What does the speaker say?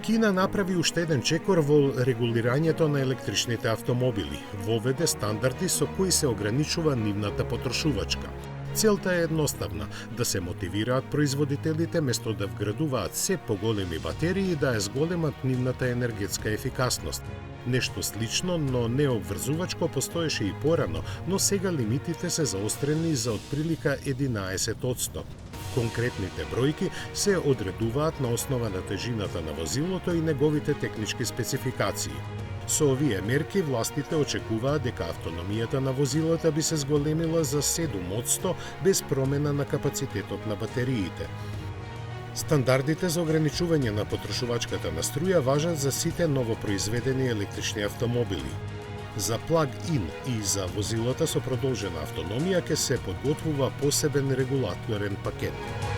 Кина направи уште еден чекор во регулирањето на електричните автомобили, воведе стандарди со кои се ограничува нивната потрошувачка. Целта е едноставна – да се мотивираат производителите место да вградуваат се поголеми батерии да ја зголемат нивната енергетска ефикасност. Нешто слично, но не обврзувачко постоеше и порано, но сега лимитите се заострени за отприлика 11%. Конкретните бројки се одредуваат на основа на тежината на возилото и неговите технички спецификации. Со овие мерки властите очекуваат дека автономијата на возилата би се зголемила за 7% без промена на капацитетот на батериите. Стандардите за ограничување на потрошувачката на струја важат за сите новопроизведени електрични автомобили. За плаг-ин и за возилата со продолжена автономија ќе се подготвува посебен регулаторен пакет.